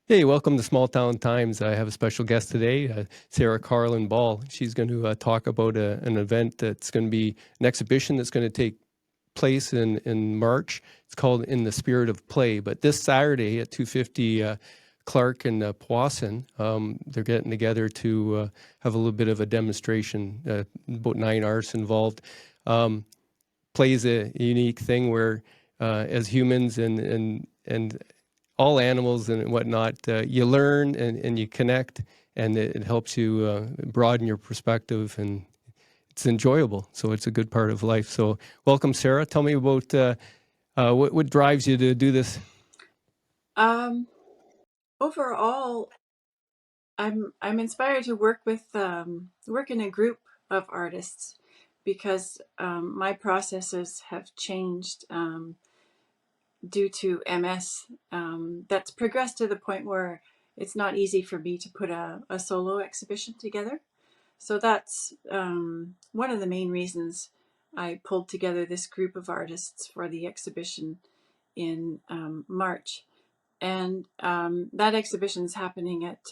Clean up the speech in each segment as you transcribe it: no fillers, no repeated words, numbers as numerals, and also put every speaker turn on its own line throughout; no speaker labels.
Hey, welcome to Small Town Times. I have a special guest today, Sarah Carlin-Ball. She's going to talk about an event that's going to be an exhibition that's going to take place in March. It's called In the Spirit of Play. But this Saturday at 250 Clark and Powassan, they're getting together to have a little bit of a demonstration, about 9 artists involved. Play is a unique thing where as humans and all animals and whatnot, you learn and you connect, and it helps you broaden your perspective, and it's enjoyable. So it's a good part of life. So welcome, Sarah. Tell me about what drives you to do this.
Um, Overall, I'm inspired to work in a group of artists because my processes have changed due to MS. That's progressed to the point where it's not easy for me to put a solo exhibition together. So that's one of the main reasons I pulled together this group of artists for the exhibition in March. And that exhibition is happening at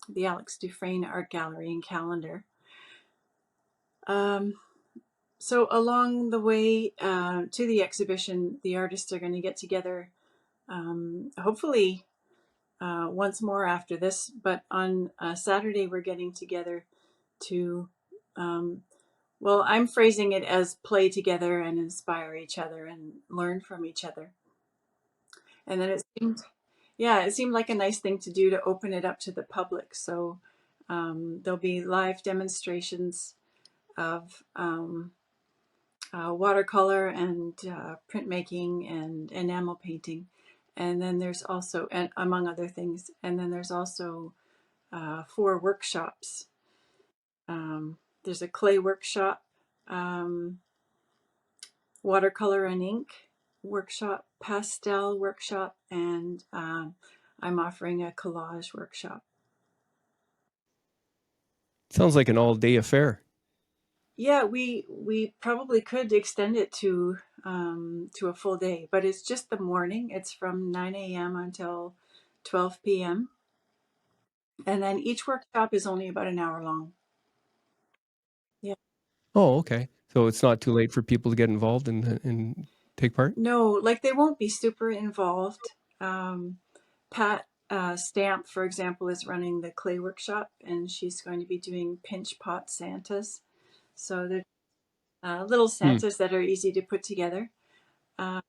the Alex Dufresne Art Gallery in Callander. Um, so along the way to the exhibition, the artists are going to get together, hopefully once more after this. But on Saturday, we're getting together to, well, I'm phrasing it as play together and inspire each other and learn from each other. And then it seemed like a nice thing to do to open it up to the public. So there'll be live demonstrations of watercolor and printmaking and enamel painting. And then there's also, and among other things, and then there's also 4 workshops. There's a clay workshop, um, watercolor and ink workshop, pastel workshop, and I'm offering a collage workshop.
Sounds like an all-day affair.
Yeah, we probably could extend it to a full day, but it's just the morning. It's from 9 a.m. until 12 p.m. And then each workshop is only about an hour long. Yeah.
Oh, okay. So it's not too late for people to get involved and take part.
No, like they won't be super involved. Pat Stamp, for example, is running the clay workshop, and she's going to be doing pinch pot Santas. So they're little
Hmm,
Santas that are easy to put together. Um,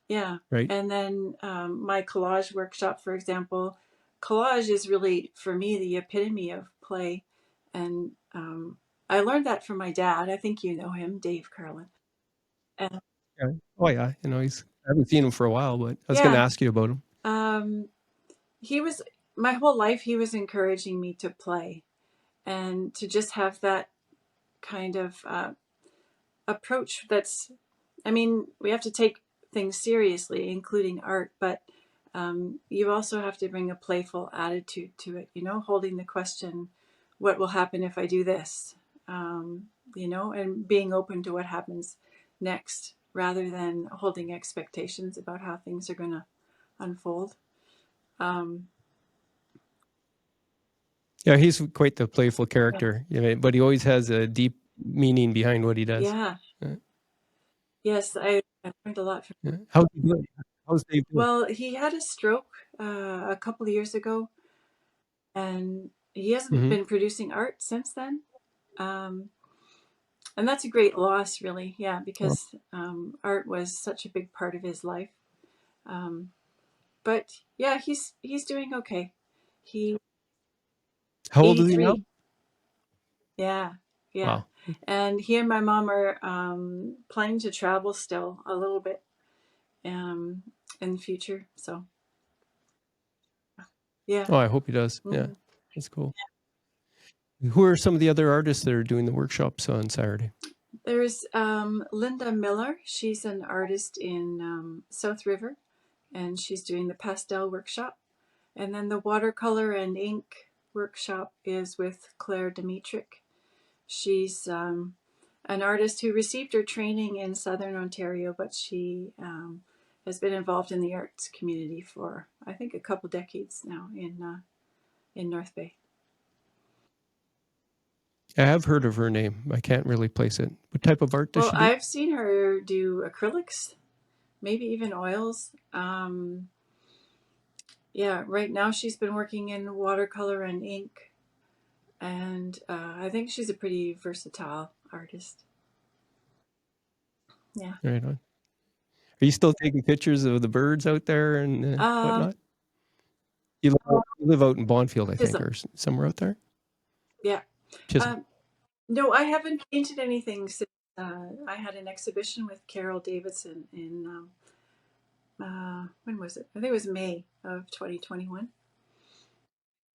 Yeah.
right.
And then my collage workshop, for example, collage is really, for me, the epitome of play. And I learned that from my dad. I think you know him, Dave Carlin. And
Yeah. Oh yeah. I haven't seen him for a while, but I was going to
yeah,
ask you about him.
um, he was, my whole life, he was encouraging me to play and to just have that kind of approach that's, I mean, we have to take things seriously, including art, but you also have to bring a playful attitude to it, holding the question, what will happen if I do this? And being open to what happens next rather than holding expectations about how things are going to unfold. Um,
Yeah, he's quite the playful character, but he always has a deep meaning behind what he does.
yeah,
Uh,
yes, I learned a lot from.
yeah. How's he doing? How's Dave doing?
Well, he had a stroke a couple of years ago, and he hasn't
Hmm.
been producing art since then. Um, and that's a great loss, really. Yeah,
Well,
because art was such a big part of his life. Um, but yeah, he's doing okay. He
how old is he now?
83. Yeah, yeah,
Wow.
and he and my mom are planning to travel still a little bit um, in the future. So yeah.
Oh, I hope he does. Yeah,
Hmm.
that's cool. Who are some of the other artists that are doing the workshops on Saturday?
There's Linda Miller. She's an artist in South River, and she's doing the pastel workshop. And then the watercolor and ink workshop is with Claire Dimitrick. She's an artist who received her training in Southern Ontario, but she has been involved in the arts community for, I think, a couple decades now in North Bay.
I have heard of her name. I can't really place it. What type of art does
Well,
she do?
I've seen her do acrylics, maybe even oils. Yeah, right now she's been working in watercolor and ink, and I think she's a pretty versatile artist. Yeah.
Right on. Are you still taking pictures of the birds out there and
Um,
whatnot? You live out in Bonfield, I think,
Chisholm.
or somewhere out there?
Yeah.
Chisholm.
Um, no, I haven't painted anything since I had an exhibition with Carol Davidson in when was it? I think it was May of 2021.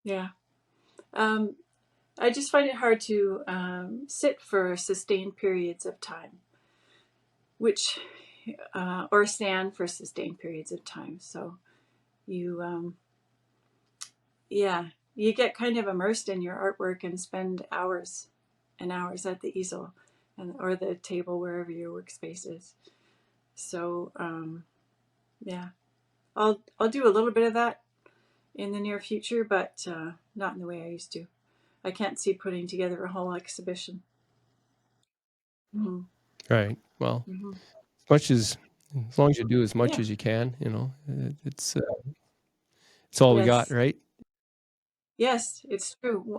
Yeah. Um, I just find it hard to sit for sustained periods of time, which or stand for sustained periods of time. So you, yeah, you get kind of immersed in your artwork and spend hours and hours at the easel and or the table wherever your workspace is. So yeah, I'll do a little bit of that in the near future, but not in the way I used to. I can't see putting together a whole exhibition. Mm-hmm.
Right. Well,
Mm-hmm.
as long as you do as much
Yeah.
as you can, it's all we got,
Yes.
right?
Yes, it's true.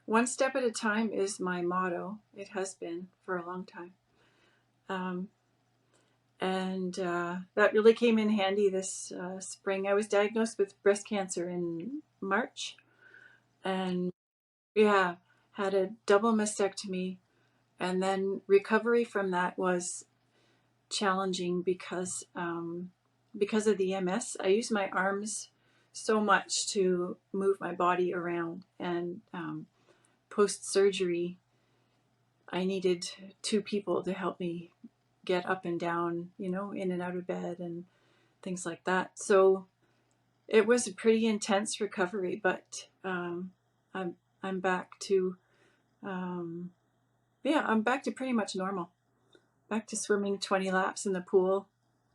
One step at a time is my motto. It has been for a long time. Um, and that really came in handy this spring. I was diagnosed with breast cancer in March, and yeah, had a double mastectomy, and then recovery from that was challenging because of the MS. I use my arms so much to move my body around, and post surgery, I needed two people to help me get up and down, in and out of bed and things like that. So it was a pretty intense recovery, but I'm back to I'm back to pretty much normal. Back to swimming 20 laps in the pool,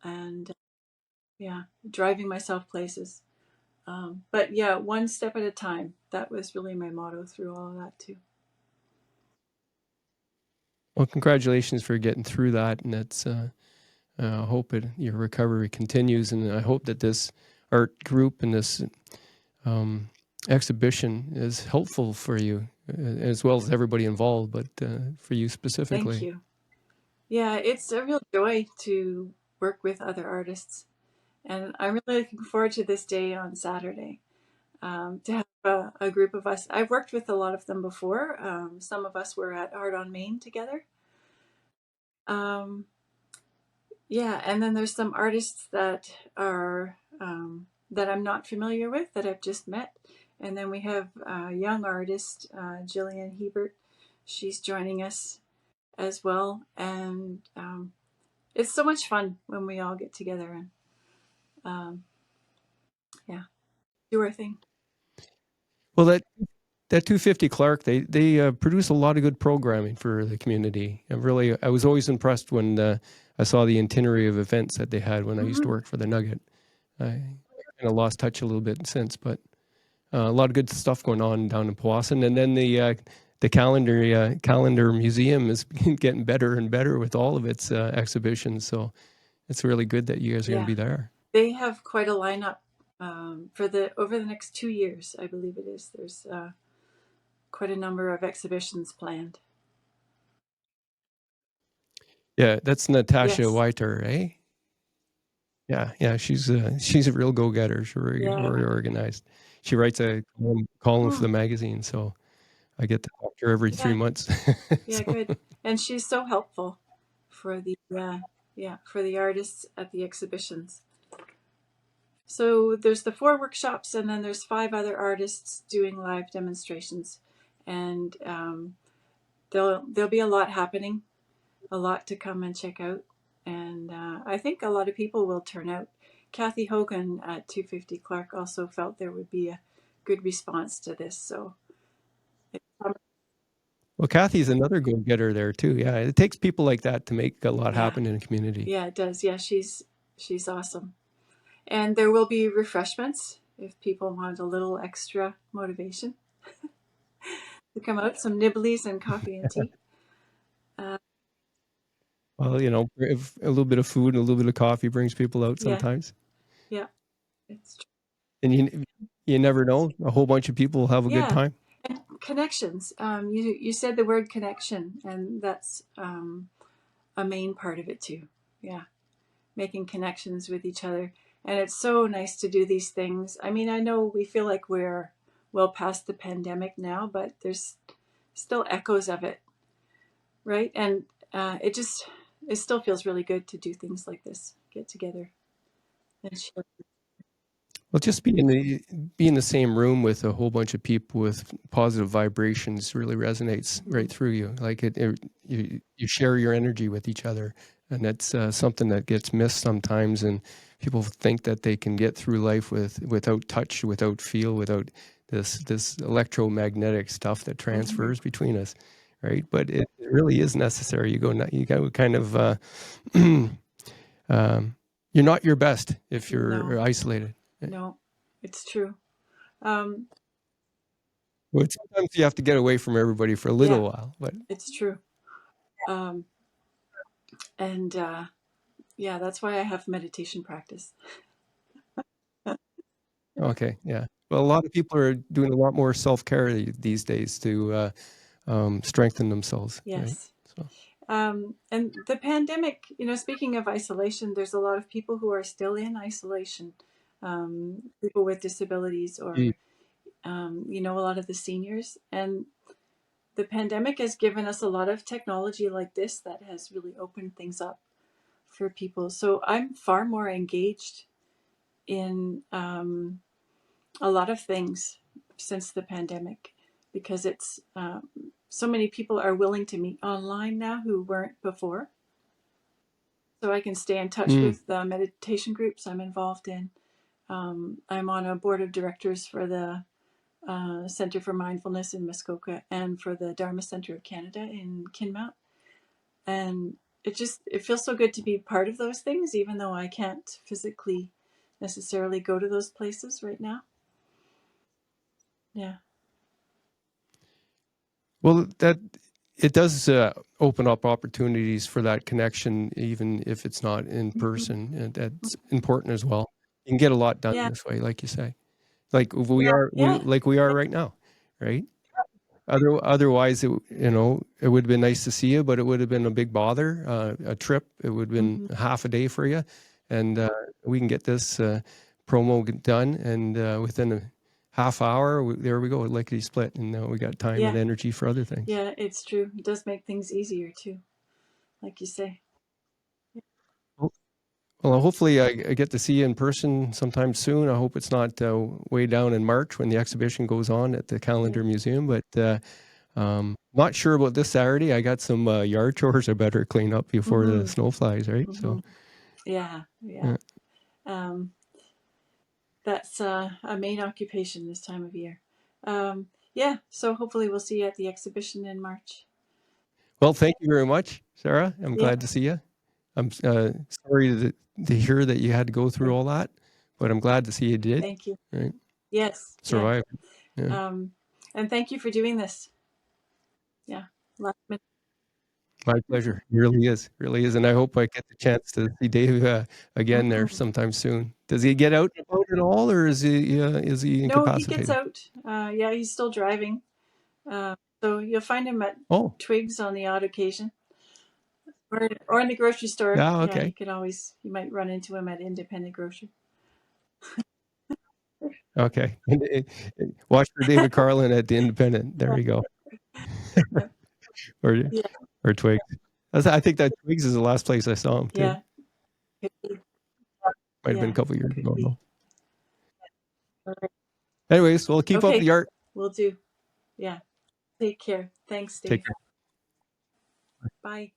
and yeah, driving myself places. But yeah, one step at a time. That was really my motto through all of that too.
Well, congratulations for getting through that, and I hope your recovery continues, and I hope that this art group and this um, exhibition is helpful for you, as well as everybody involved, but for you
Thank
specifically.
you. Yeah, it's a real joy to work with other artists. And I'm really looking forward to this day on Saturday to have a group of us. I've worked with a lot of them before. Some of us were at Art on Main together. Um, yeah, and then there's some artists that are that I'm not familiar with that I've just met. And then we have a young artist, Jillian Hebert. She's joining us as well. And it's so much fun when we all get together and yeah, do our thing.
Well, that 250 Clark, they produce a lot of good programming for the community. I was always impressed when I saw the itinerary of events that they had when I used to
Mm-hmm.
work for the Nugget. I kind of lost touch a little bit since, but a lot of good stuff going on down in Powassan. And then the Callander Museum is getting better and better with all of its exhibitions. So it's really good that you guys are going to
Yeah,
be there.
they have quite a lineup for the over the next 2 years. I believe it is. There's quite a number of exhibitions planned.
Yeah, that's Natasha
Yes.
Whiter, eh? Yeah, she's a real go-getter. She's very
Yeah.
organized. She writes a column for
Hmm.
the magazine, so I get to talk to her every three
Yeah.
months.
Yeah.
So,
Good. And she's so helpful for the for the artists at the exhibitions. So there's the 4 workshops, and then there's 5 other artists doing live demonstrations, and there'll be a lot happening, a lot to come and check out, and I think a lot of people will turn out. Kathy Hogan at 250 Clark also felt there would be a good response to this, so
well, Kathy's another go-getter there too. Yeah, it takes people like that to make a lot
yeah,
happen in a community.
yeah, it does. Yeah, She's awesome. And there will be refreshments if people want a little extra motivation to come out, some nibblies and coffee and tea.
Well, if a little bit of food and a little bit of coffee brings people out
Yeah,
sometimes.
yeah, it's true.
And you never know, a whole bunch of people will have a good
Yeah,
time.
and connections. You said the word connection, and that's a main part of it too. Yeah, making connections with each other. And it's so nice to do these things. I mean, I know we feel like we're well past the pandemic now, but there's still echoes of it, right? And it still feels really good to do things like this, get together and share.
Well, just be in the same room with a whole bunch of people with positive vibrations really resonates right through you. Like you share your energy with each other, and that's something that gets missed sometimes. And people think that they can get through life without touch, without feel, without this electromagnetic stuff that transfers between us, right? But it really is necessary. You go kind of you're not your best if you're
No,
isolated.
no, it's true. Um,
Well, sometimes you have to get away from everybody for a
yeah,
little while, but
it's true. Um, and yeah, that's why I have meditation practice.
okay, yeah. Well, a lot of people are doing a lot more self-care these days to strengthen themselves, right?
Yes.
So,
And the pandemic, speaking of isolation, there's a lot of people who are still in isolation, people with disabilities or,
mm,
a lot of the seniors. And the pandemic has given us a lot of technology like this that has really opened things up for people. So I'm far more engaged in a lot of things since the pandemic because it's so many people are willing to meet online now who weren't before. So I can stay in touch
mm,
with the meditation groups I'm involved in. I'm on a board of directors for the Center for Mindfulness in Muskoka and for the Dharma Center of Canada in Kinmount. And it feels so good to be part of those things, even though I can't physically necessarily go to those places right now. Yeah.
well, that it does open up opportunities for that connection, even if it's not in person, and that's important as well. You can get a lot done
Yeah.
this way, like you say, like
Yeah.
we are right now, right? Otherwise, it would have been nice to see you, but it would have been a big bother, a trip. It would have been
Mm-hmm.
half a day for you, and we can get this promo done, and within a half hour, there we go, lickety split, and now we got time and
Yeah.
energy for other things.
Yeah. It's true. It does make things easier too, like you say.
Well, hopefully I get to see you in person sometime soon. I hope it's not way down in March when the exhibition goes on at the
Yeah.
Callander Museum, but not sure about this Saturday. I got some yard chores I better clean up before the
Mm-hmm.
snow flies, right?
Mm-hmm.
So,
Yeah. Yeah.
yeah.
Um, that's a main occupation this time of year. Yeah. So hopefully we'll see you at the exhibition in March.
Well, thank you very much, Sarah. I'm
Yeah.
glad to see you. I'm sorry to hear that you had to go through
Yeah.
all that, but I'm glad to see you did,
Thank you.
right?
Yes. Yeah.
Survive. Yeah.
Um, and thank you for doing this. Yeah. Last minute.
My pleasure. It really is. Really is. And I hope I get the chance to see Dave again there
Mm-hmm.
sometime soon. Does he get out and about at all, or is he
No, he gets
incapacitated?
out. Yeah, he's still driving. So you'll find him at
Oh,
Twigs on the odd occasion, or in the grocery store.
yeah,
Yeah,
okay.
you might run into him at Independent Grocery.
Okay. Watch for David Carlin at the Independent. There you go. Or
Yeah,
or Twigs. I think that Twigs is the last place I saw him too.
yeah, could be.
Might have been a
Yeah,
couple years
could
ago
be.
though.
All right.
Anyways, we'll keep up
Okay,
the art.
we'll do. Yeah. Take care. Thanks,
Take
Dave.
care.
Bye.